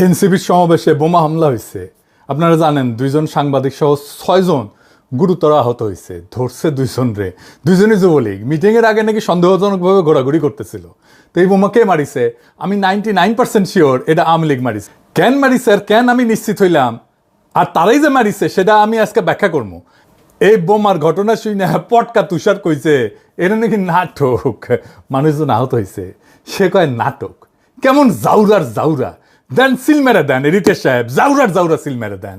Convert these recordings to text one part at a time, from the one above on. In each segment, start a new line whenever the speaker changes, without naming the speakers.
এনসিপির সমাবেশে বোমা হামলা হয়েছে। আপনারা জানেন 2জন সাংবাদিক সহ 6জন গুরুতর আহত হয়েছে। ধরছে 2জন রে, 2জনই যুবলীগ। মিটিংয়ের আগে নাকি সন্দেহজনকভাবে ঘোরাঘুরি করতেছিল। তো এই বোমা কে মারিছে? আমি 99% শিওর এটা আওয়ামী লীগ মারিছে। কেন মারিছে আর কেন আমি নিশ্চিত হইলাম, আর তারাই যে মারিছে সেটা আমি আজকে ব্যাখ্যা করবো। এই বোমার ঘটনা শুনে পটকা তুষার কইছে এটা নাকি নাটক, মানুষজন আহত হয়েছে। সে কয় নাটক কেমন? জাউরা দেন, সিল মেরে দেন। এডিটর সাহেব জাউরা সিল মেরে দেন।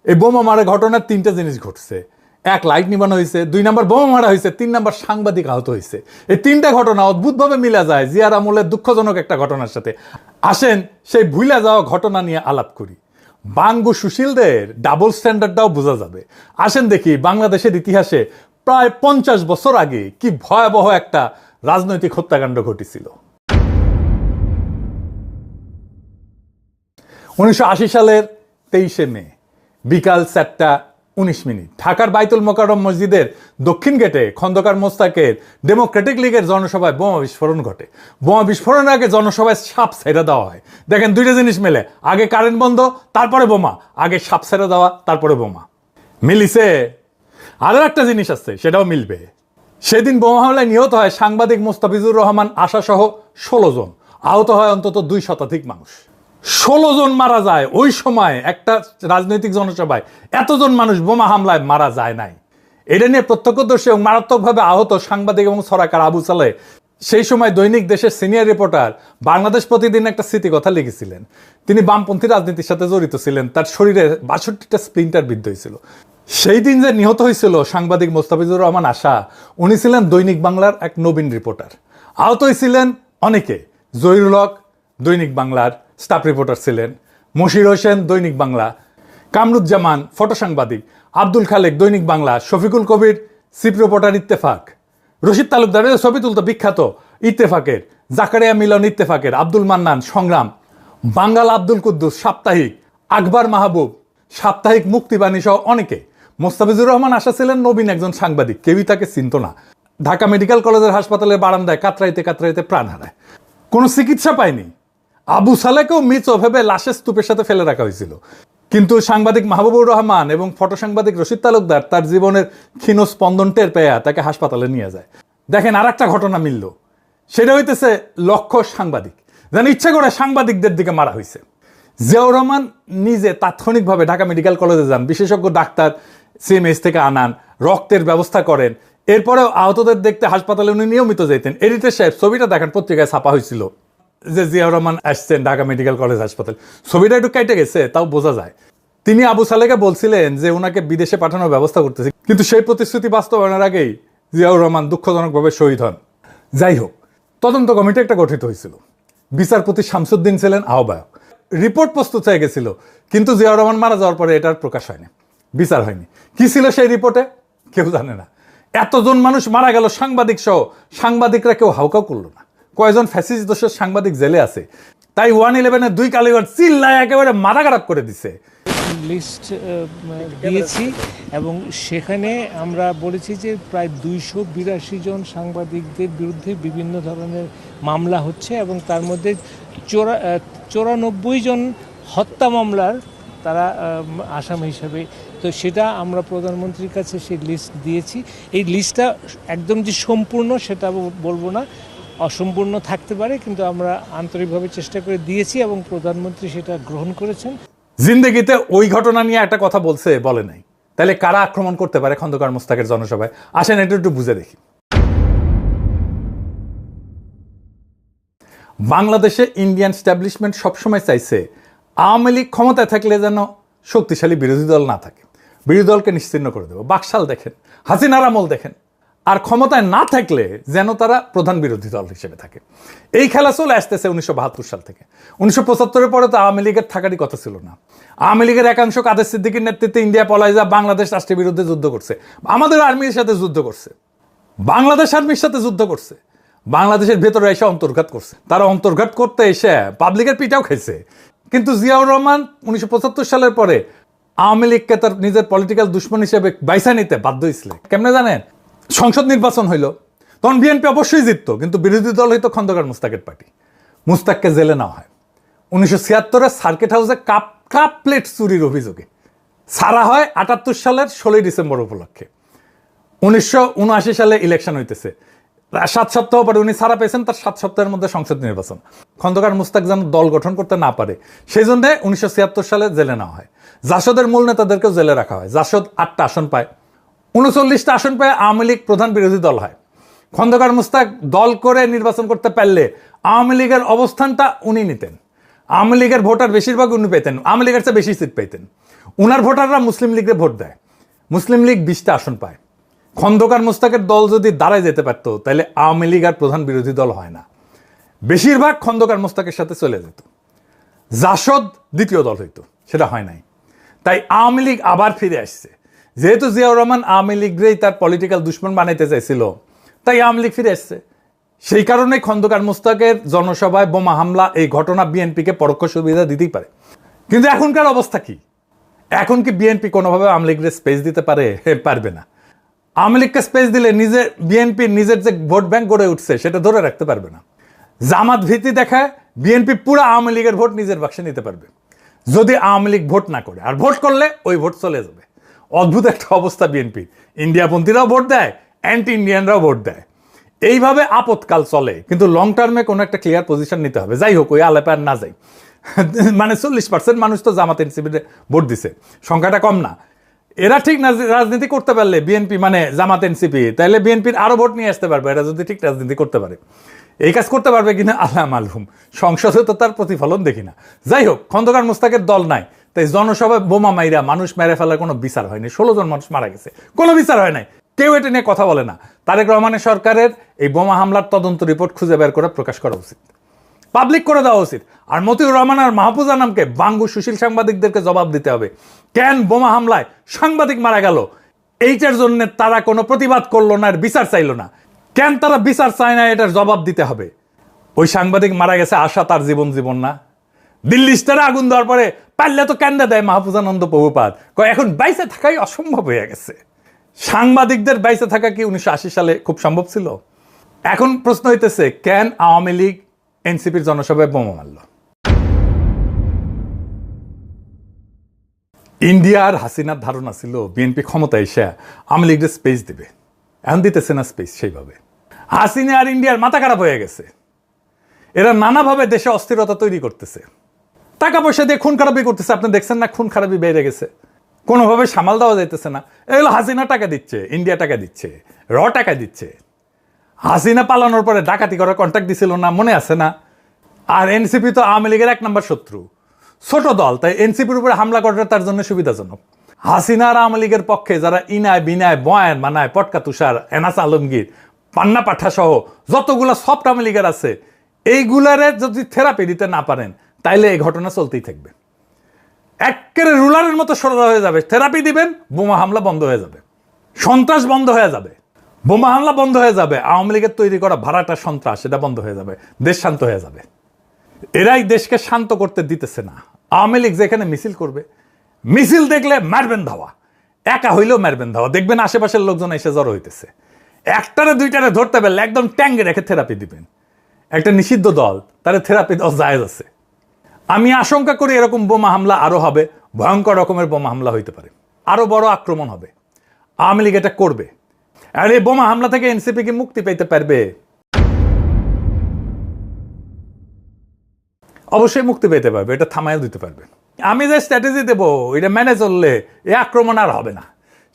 এই বোমা মারা ঘটনার 3টা জিনিস ঘটছে। 1, লাইট নিবানো হয়েছে। 2 নাম্বার বোমা মারা হয়েছে। 3 নাম্বার সাংবাদিক আহত হয়েছে। এই 3টা ঘটনা অদ্ভুতভাবে মিলা যায় জিয়ার আমলের দুঃখজনক একটা ঘটনার সাথে। আসেন সেই ভুলে যাওয়া ঘটনা নিয়ে আলাপ করি। বাঙ্গু সুশীলদের ডাবল স্ট্যান্ডার্ডটাও বোঝা যাবে। আসেন দেখি বাংলাদেশের ইতিহাসে প্রায় 50 বছর আগে কি ভয়াবহ একটা রাজনৈতিক হত্যাকাণ্ড ঘটেছিল। 1980 সালের 23শে মে বিকাল 4:19 ঢাকার বাইতুল মোকাররম মসজিদের দক্ষিণ গেটে খন্দকার মোস্তাকের ডেমোক্রেটিক লীগের জনসভায় বোমা বিস্ফোরণ ঘটে। বোমা বিস্ফোরণের আগে জনসভায় সাপ ছেড়ে দেওয়া হয়। দেখেন 2টা জিনিস মেলে, আগে কারেন্ট বন্ধ তারপরে বোমা, আগে সাপ ছেড়ে দেওয়া তারপরে বোমা। মিলিছে? আরও একটা জিনিস আছে, সেটাও মিলবে। সেদিন বোমা হামলায় নিহত হয় সাংবাদিক মোস্তাফিজুর রহমান আশা সহ 16 জন, আহত হয় অন্তত 2 শতাধিক মানুষ। 16 জন মারা যায়। ওই সময় একটা রাজনৈতিক জনসভায় এতজন মানুষ বোমা হামলায় মারা যায় নাই। এটা নিয়ে প্রত্যক্ষদর্শী এবং মারাত্মকভাবে আহত সাংবাদিক এবং ছড়াকার আবু সালেহ সেই সময় দৈনিক দেশের সিনিয়র রিপোর্টার বাংলাদেশ প্রতিদিন একটা স্মৃতিকথা লিখেছিলেন। তিনি বামপন্থী রাজনীতির সাথে জড়িত ছিলেন। তার শরীরে 62টা স্প্লিন্টার বিদ্ধ হয়েছিল। সেই দিন যে নিহত হয়েছিল সাংবাদিক মোস্তাফিজুর রহমান আশা, উনি ছিলেন দৈনিক বাংলার এক নবীন রিপোর্টার। আহত হয়েছিলেন অনেকে। জহিরুল হক দৈনিক বাংলার স্টাফ রিপোর্টার ছিলেন, মশির হোসেন দৈনিক বাংলা, কামরুজ্জামান ফটো সাংবাদিক, আব্দুল খালেক দৈনিক বাংলা, শফিকুল কবির চিফ রিপোর্টার ইত্তেফাক, রশিদ তালুকদারের ছবি তুলতো বিখ্যাত ইত্তেফাকের, জাকারিয়া মিলন ইত্তেফাকের, আব্দুল মান্নান সংগ্রাম, বাঙ্গাল আব্দুল কুদ্দুস সাপ্তাহিক, আকবর মাহবুব সাপ্তাহিক, মুক্তিবাণী সহ অনেকে। মোস্তাফিজুর রহমান আশা ছিলেন নবীন একজন সাংবাদিক, কেউই তাকে চিনত না। ঢাকা মেডিকেল কলেজের হাসপাতালের বারান্দায় কাতরাইতে প্রাণ হারায়, কোনো চিকিৎসা পায়নি। আবু সালেহকেও মৃত ভেবে লাশের স্তূপের সাথে ফেলে রাখা হয়েছিল। কিন্তু সাংবাদিক মাহবুবুর রহমান এবং ফটো সাংবাদিক রশিদ তালুকদার তার জীবনের ক্ষীণ স্পন্দন টের পেয়ে তাকে হাসপাতালে নিয়ে যায়। দেখেন আর একটা ঘটনা মিলল, সেটা হইতেছে লক্ষ্য সাংবাদিক যেন ইচ্ছা করে সাংবাদিকদের দিকে মারা হয়েছে। জিয়াউর রহমান নিজে তাৎক্ষণিকভাবে ঢাকা মেডিকেল কলেজে যান, বিশেষজ্ঞ ডাক্তার সিএমএইচ থেকে আনান, রক্তের ব্যবস্থা করেন। এরপরেও আহতদের দেখতে হাসপাতালে উনি নিয়মিত যেতেন। এডিটর সাহেব ছবিটা দেখেন, পত্রিকায় ছাপা হয়েছিল যে জিয়াউর রহমান আসছেন ঢাকা মেডিকেল কলেজ হাসপাতাল। ছবিটা একটু কেটে গেছে, তাও বোঝা যায়। তিনি আবু সালেহকে বলছিলেন যে ওনাকে বিদেশে পাঠানোর ব্যবস্থা করতেছে, কিন্তু সেই প্রতিশ্রুতি বাস্তবায়নের আগেই জিয়াউর রহমান দুঃখজনকভাবে শহীদ হন। যাই হোক, তদন্ত কমিটি একটা গঠিত হয়েছিল। বিচারপতি শামসুদ্দিন ছিলেন আহ্বায়ক। রিপোর্ট প্রস্তুত হয়ে গেছিল, কিন্তু জিয়াউর রহমান মারা যাওয়ার পরে এটার প্রকাশ হয়নি, বিচার হয়নি। কি ছিল সেই রিপোর্টে কেউ জানে না। এতজন মানুষ মারা গেল সাংবাদিক সহ, সাংবাদিকরা কেউ হাউকাউ করলো না। কয়জন ফ্যাসিস্ট দোষের সাংবাদিক জেলে আছে, তাই 111-এর 2 কালীগঞ্জ চিল্লায় একেবারে মাথা খারাপ করে দিছে।
লিস্ট দিয়েছি এবং সেখানে আমরা বলেছি যে প্রায় 282 জন সাংবাদিকদের বিরুদ্ধে বিভিন্ন ধরনের মামলা হচ্ছে এবং তার মধ্যে 94 জন হত্যা মামলার তারা আসামি হিসাবে। তো সেটা আমরা প্রধানমন্ত্রীর কাছে সেই লিস্ট দিয়েছি। এই লিস্টটা একদম যে সম্পূর্ণ সেটা বলবো না, অসম্পূর্ণ থাকতে পারে, কিন্তু আমরা আন্তরিকভাবে চেষ্টা করে দিয়েছি এবং প্রধানমন্ত্রী সেটা গ্রহণ করেছেন।
জিন্দেগিতে ওই ঘটনা নিয়ে একটা কথা বলছে, বলে নাই। তাহলে কারা আক্রমণ করতে পারে খন্দকার মোস্তাকের জনসভায়? আসেন এটা একটু বুঝে দেখি। বাংলাদেশে ইন্ডিয়ান স্ট্যাবলিশমেন্ট সবসময় চাইছে আওয়ামী লীগ ক্ষমতায় থাকলে যেন শক্তিশালী বিরোধী দল না থাকে, বিরোধী দলকে নিশ্চিহ্ন করে দেবো। বাকশাল দেখেন, হাসিনার আমল দেখেন। আর ক্ষমতায় না থাকলে যেন তারা প্রধান বিরোধী দল হিসেবে থাকে। এই খেলা চলে আসতেছে 1972 সাল থেকে। 1975-এর পরে তো আওয়ামী লীগের থাকারই কথা ছিল না। আওয়ামী লীগের একাংশ কাদের সিদ্দিকীর নেতৃত্বে ইন্ডিয়া পলায় যা বাংলাদেশ রাষ্ট্রের বিরুদ্ধে যুদ্ধ করছে, আমাদের আর্মির সাথে যুদ্ধ করছে, বাংলাদেশ আর্মির সাথে যুদ্ধ করছে, বাংলাদেশের ভেতরে এসে অন্তর্ঘাত করছে। তারা অন্তর্ঘাত করতে এসে পাবলিকের পিটাও খেয়েছে। কিন্তু জিয়াউর রহমান 1975 সালের পরে আওয়ামী লীগকে তার নিজের পলিটিক্যাল দুশ্মন হিসেবে বাইসা নিতে বাধ্য হয়েছিলেন। কেমনে জানেন? সংসদ নির্বাচন হইল, তখন বিএনপি অবশ্যই জিততো, কিন্তু বিরোধী দল হইতো খন্দকার মোস্তাকের পার্টি। মুস্তাককে জেলে নেওয়া হয়। 1976 সার্কিট হাউসে কাপ প্লেট চুরির অভিযোগে ছাড়া হয় 78 সালের 16 ডিসেম্বর উপলক্ষে। 1979 সালে ইলেকশন হইতেছে, 7 সপ্তাহ পরে উনি ছাড়া পেয়েছেন, তার 7 সপ্তাহের মধ্যে সংসদ নির্বাচন। খন্দকার মুস্তাক যেন দল গঠন করতে না পারে সেই জন্য 1976 সালে জেলে নেওয়া হয়। জাসদের মূল নেতাদেরকেও জেলে রাখা হয়। জাসদ 8টা আসন পায়, 39টা আসন পায় আওয়ামী লীগ প্রধান বিরোধী দল হয়। খন্দকার মুস্তাক দল করে নির্বাচন করতে পারলে আওয়ামী লীগের অবস্থানটা উনি নিতেন। আওয়ামী লীগের ভোটার বেশিরভাগ উনি পেতেন, আওয়ামী লীগের চেয়ে বেশি সিট পেতেন। উনার ভোটাররা মুসলিম লীগকে ভোট দেয়, মুসলিম লীগ 20টা আসন পায়। খন্দকার মুস্তাকের দল যদি দাঁড়ায় যেতে পারতো তাহলে আওয়ামী লীগ আর প্রধান বিরোধী দল হয় না, বেশিরভাগ খন্দকার মুস্তাকের সাথে চলে যেত। জাসদ দ্বিতীয় দল হইতো, সেটা হয় নাই। তাই আওয়ামী লীগ আবার ফিরে আসছে। যেহেতু জিয়াউর রহমান আওয়ামী লীগরেই তার পলিটিক্যাল দুশ্মন বানাইতে চাইছিল, তাই আওয়ামী লীগ ফিরে আসছে। সেই কারণে খন্দকার মুস্তাকের জনসভায় বোমা হামলা, এই ঘটনা বিএনপিকে পরোক্ষ সুবিধা দিতেই পারে। কিন্তু এখনকার অবস্থা কি? এখন কি বিএনপি কোনোভাবে আওয়ামী লীগের স্পেস দিতে পারে? পারবে না। আওয়ামী লীগকে স্পেস দিলে বিএনপির নিজের যে ভোট ব্যাংক গড়ে উঠছে সেটা ধরে রাখতে পারবে না। জামাত ভীতি দেখায় বিএনপি পুরো আওয়ামী লীগের ভোট নিজের বাক্সে নিতে পারবে যদি আওয়ামী লীগ ভোট না করে, আর ভোট করলে ওই ভোট চলে যাবে। অদ্ভুত একটা অবস্থা বিএনপি। ইন্ডিয়াপন্থীরাও ভোট দেয়, অ্যান্টি ইন্ডিয়ানরাও ভোট দেয়। এইভাবে আপদকাল চলে, কিন্তু লং টার্মে কোনো একটা ক্লিয়ার পজিশন নিতে হবে। যাই হোক, ওই আলাপে আর না যাই। মানে 40% মানুষ তো জামাত এনসিপিতে ভোট দিছে, সংখ্যাটা কম না। এরা ঠিক রাজনীতি করতে পারলে বিএনপি মানে জামাত এনসিপি, তাহলে বিএনপির আরো ভোট নিয়ে আসতে পারবে। এরা যদি ঠিক রাজনীতি করতে পারে, এই কাজ করতে পারবে কিনা আল্লাহ মালুম। সংসদে তো তার প্রতিফলন দেখি না। যাই হোক, খন্দকার মুস্তাকের দল নাই, তাই জনসভায় বোমা মাইরা মানুষ মেরে ফেলার কোনো বিচার হয়নি। 16 জন মানুষ মারা গেছে, কোনো বিচার হয় নাই, কেউ এটা নিয়ে কথা বলে না। তারেক রহমানের সরকারের এই বোমা হামলার তদন্ত রিপোর্ট খুঁজে বের করে প্রকাশ করা উচিত, পাবলিক করে দেওয়া উচিত। আর মতিউর রহমান আর মাহফুজ আনামকে বাঙ্গু সুশীল সাংবাদিকদেরকে জবাব দিতে হবে, কেন বোমা হামলায় সাংবাদিক মারা গেল, এইটার জন্য তারা কোনো প্রতিবাদ করলো না, আর বিচার চাইলো না। কেন তারা বিচার চায় না, এটার জবাব দিতে হবে। ওই সাংবাদিক মারা গেছে, আশা তার জীবন না। দিল্লি স্টারে আগুন দেওয়ার পরে পারলে তো কেন্দ্রে দেয় মাহফুজানন্দ প্রভুপাত, এখন বাইসে থাকাই অসম্ভব হয়ে গেছে। সাংবাদিকদের বাইসে থাকা কি 1980 সালে খুব সম্ভব ছিল? এখন প্রশ্ন হইতেছে, কেন আওয়ামী লীগ এনসিপির জনসভায় বোমা মারল? ইন্ডিয়ার হাসিনার ধারণা ছিল বিএনপি ক্ষমতা এসে আওয়ামী লীগের স্পেস দিবে, এখন দিতেছে না স্পেস। সেইভাবে হাসিনা আর ইন্ডিয়ার মাথা খারাপ হয়ে গেছে। এরা নানাভাবে দেশে অস্থিরতা তৈরি করতেছে, টাকা পয়সা দিয়ে খুন খারাপি করতেছে। আপনি দেখছেন না, খুন খারাপি বেড়ে গেছে, কোনোভাবে সামাল দেওয়া যাইতেছে না। এগুলো হাসিনা টাকা দিচ্ছে, ইন্ডিয়া টাকা দিচ্ছে, টাকা দিচ্ছে। হাসিনা পালানোর পরে ডাকাতি করার কন্ট্রাক্ট দিছিল না, মনে আছে না? আর এনসিপি তো আওয়ামী লীগের 1 নম্বর শত্রু, ছোট দল, তাই এনসিপির উপরে হামলা করাটা তার জন্য সুবিধাজনক। হাসিনা আর আওয়ামী লীগের পক্ষে যারা ইনায় বিনায় বয়ান মানায়, পটকা তুষার, এনাস আলমগীর, পান্না পাঠা সহ যতগুলো সফট আওয়ামী লীগের আছে, এইগুলারে যদি থেরাপি দিতে না পারেন তাইলে এই ঘটনা চলতেই থাকবে। একেবারে রুলারের মতো সোজা হয়ে যাবে। থেরাপি দিবেন, বোমা হামলা বন্ধ হয়ে যাবে, সন্ত্রাস বন্ধ হয়ে যাবে, বোমা হামলা বন্ধ হয়ে যাবে, আওয়ামী লীগের তৈরি করা ভাড়াটা সন্ত্রাস এটা বন্ধ হয়ে যাবে, দেশ শান্ত হয়ে যাবে। এরাই দেশকে শান্ত করতে দিতেছে না। আওয়ামী লীগ যেখানে মিছিল করবে, মিছিল দেখলে মারবেন ধাওয়া, একা হইলেও মারবেন ধাওয়া, দেখবেন আশেপাশের লোকজন এসে জড়ো হইতেছে। একটারে দুইটারে ধরতে পারলে একদম ট্যাঙ্গে রেখে থেরাপি দিবেন। একটা নিষিদ্ধ দল, তার থেরাপি দেওয়া জায়েজ আছে। আমি আশঙ্কা করি এরকম বোমা হামলা আরো হবে, ভয়ঙ্কর রকমের বোমা হামলা হইতে পারে, আরো বড় আক্রমণ হবে। আওয়ামী লীগ এটা করবে। আর এই বোমা হামলা থেকে এনসিপি কি মুক্তি পেতে পারবে? অবশ্যই মুক্তি পেতে পারবে, এটা থামাইও দিতে পারবে। আমি যে স্ট্র্যাটেজি দেবো এটা মেনে চললে এই আক্রমণ আর হবে না।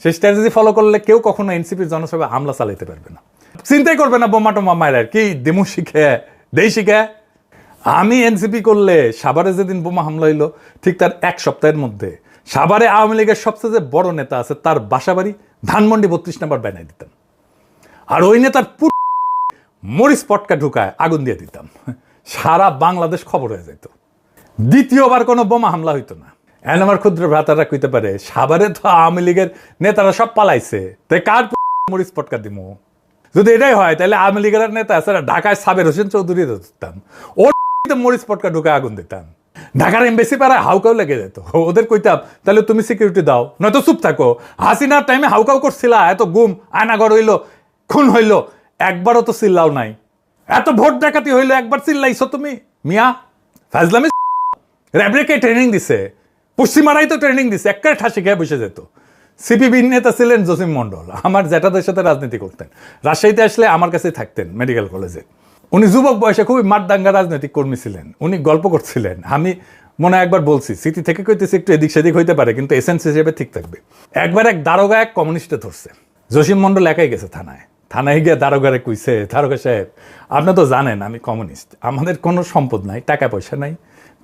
সেই স্ট্র্যাটেজি ফলো করলে কেউ কখনো এনসিপির জনসভায় হামলা চালাইতে পারবে না, চিন্তাই করবে না বোমা টোমা মায়ের কি দেমু শিখে দেই শিখে। আমি এনসিপি করলে সাভারে যেদিন বোমা হামলা হইলো ঠিক তার 1 সপ্তাহের মধ্যে সাভারে আওয়ামী লীগের সবচেয়ে যে বড় নেতা আছে তার বাসাবাড়ি ধানমন্ডি 32 নম্বর বানাই দিতাম, আর ওই নেতার মরিচ পটকা ঢুকায় আগুন দিয়ে দিতাম, সারা বাংলাদেশ খবর হয়ে যেত। দ্বিতীয়বার কোনো বোমা হামলা হইতো না। এখন আমার ক্ষুদ্র ভ্রাতারা কইতে পারে, সাভারে তো আওয়ামী লীগের নেতারা সব পালাইছে, তাই কার মরিচ পটকা দিমু? যদি এটাই হয় তাহলে আওয়ামী লীগের নেতা আছে ঢাকায় সাবের হোসেন চৌধুরী দিতাম, ওর মরিচ পটকা ঢুকায় আগুন দিতাম। ঢাকার এমবেসি পাড়ায় হাউকাও লেগে যেত, ওদের কইতাম তাহলে তুমি সিকিউরিটি দাও, নয়তো চুপ থাকো। হাসিনার টাইমে হাউকাও করছিলা, এত গুম আয়নাগর হইলো, খুন হইলো, একবারও তো চিল্লাও নাই। এত ভোট ডাকাতি হইলো, একবার চিল্লাইছো তুমি? মিয়া ফাজলামি র্যাবরেকে ট্রেনিং দিছে, পশ্চিমারাই তো ট্রেনিং দিছে, একটা ঠাসি খেয়ে বসে যেত। সিপিবি নেতা ছিলেন জসিম মন্ডল, আমার জ্যাঠাদের সাথে রাজনীতি করতেন, রাজশাহীতে আসলে আমার কাছে থাকতেন মেডিকেল কলেজে। উনি যুবক বয়সে খুবই মাঠদাঙ্গা রাজনৈতিক কর্মী ছিলেন, উনি গল্প করছিলেন। আমি মনে হয় একবার বলছি, স্মৃতি থেকে কইতেছি একটু এদিক সেদিক হইতে পারে, কিন্তু এসেন্স হিসেবে ঠিক থাকবে। একবার এক দারোগা এক কমিউনিস্টে ধরছে, জসিম মন্ডল একাই গেছে থানায় গিয়ে দারোগারে কইছে, দারোগা সাহেব আপনি তো জানেন আমি কমিউনিস্ট, আমাদের কোনো সম্পদ নাই, টাকা পয়সা নাই,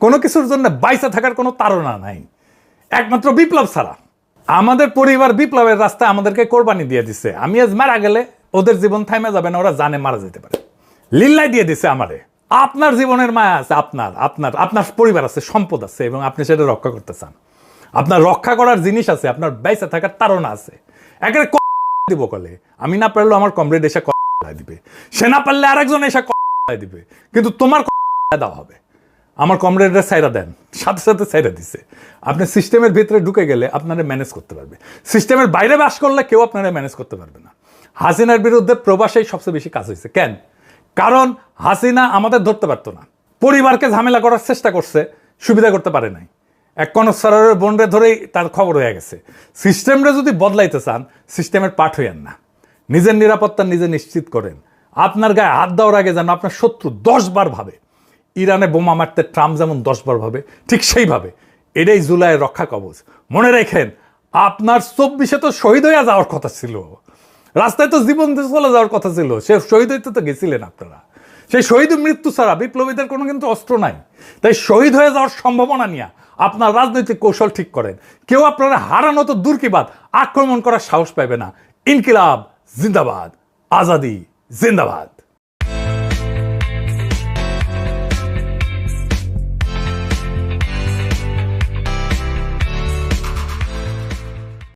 কোনো কিছুর জন্য বাইসা থাকার কোনো তাড়না নাই, একমাত্র বিপ্লব ছাড়া। আমাদের পরিবার বিপ্লবের রাস্তায় আমাদেরকে কোরবানি দিয়ে দিছে, আমি আজ মারা গেলে ওদের জীবন থামে যাবে না, ওরা জানে মারা যেতে পারে, লিল্লাই দিয়ে দিছে আমারে। আপনার জীবনের মায়া আছে, আপনার আপনার আপনার পরিবার আছে, সম্পদ আছে, এবং আপনি সেটা রক্ষা করতে চান, আপনার রক্ষা করার জিনিস আছে, আপনার বাইসা থাকার তাড়না আছে। একেবারে দিব কলে, আমি না পারলেও আমার কমরেড এসে দিবে, সে না পারলে আরেকজন এসে দিবে, কিন্তু তোমার দেওয়া হবে। আমার কমরেডরা সাইরা দেন, সাথে সাথে সাইরা দিছে। আপনি সিস্টেমের ভিতরে ঢুকে গেলে আপনারা ম্যানেজ করতে পারবে, সিস্টেমের বাইরে বাস করলে কেউ আপনারা ম্যানেজ করতে পারবে না। হাসিনার বিরুদ্ধে প্রবাসেই সবচেয়ে বেশি কাজ হয়েছে। কেন? কারণ হাসিনা আমাদের ধরতে পারতো না, পরিবারকে ঝামেলা করার চেষ্টা করছে, সুবিধা করতে পারে নাই। এক কনসারের বোনরে ধরেই তার খবর হয়ে গেছে। সিস্টেমটা যদি বদলাইতে চান, সিস্টেমের পাঠ হইয়েন না, নিজের নিরাপত্তা নিজে নিশ্চিত করেন। আপনার গায়ে হাত দেওয়ার আগে যেন আপনার শত্রু 10 বার ভাবে। ইরানে বোমা মারতে ট্রাম্প যেমন 10 বার ভাবে, ঠিক সেইভাবে এটাই জুলাইয়ের রক্ষা কবচ। মনে রাখেন, আপনার 24-এ তো শহীদ হইয়া যাওয়ার কথা ছিল, রাস্তায় তো জীবন দিয়ে চলে যাওয়ার কথা ছিল, সে শহীদ হইতে তো গেছিলেন আপনারা। সেই শহীদ মৃত্যু ছাড়া বিপ্লবীদের কোনো কিন্তু অস্ত্র নাই। তাই শহীদ হয়ে যাওয়ার সম্ভাবনা নিয়ে আপনার রাজনৈতিক কৌশল ঠিক করেন। কেউ আপনারা হারানো তো দূর কি বাদ, আক্রমণ করার সাহস পাইবে না। ইনকিলাব জিন্দাবাদ, আজাদি জিন্দাবাদ।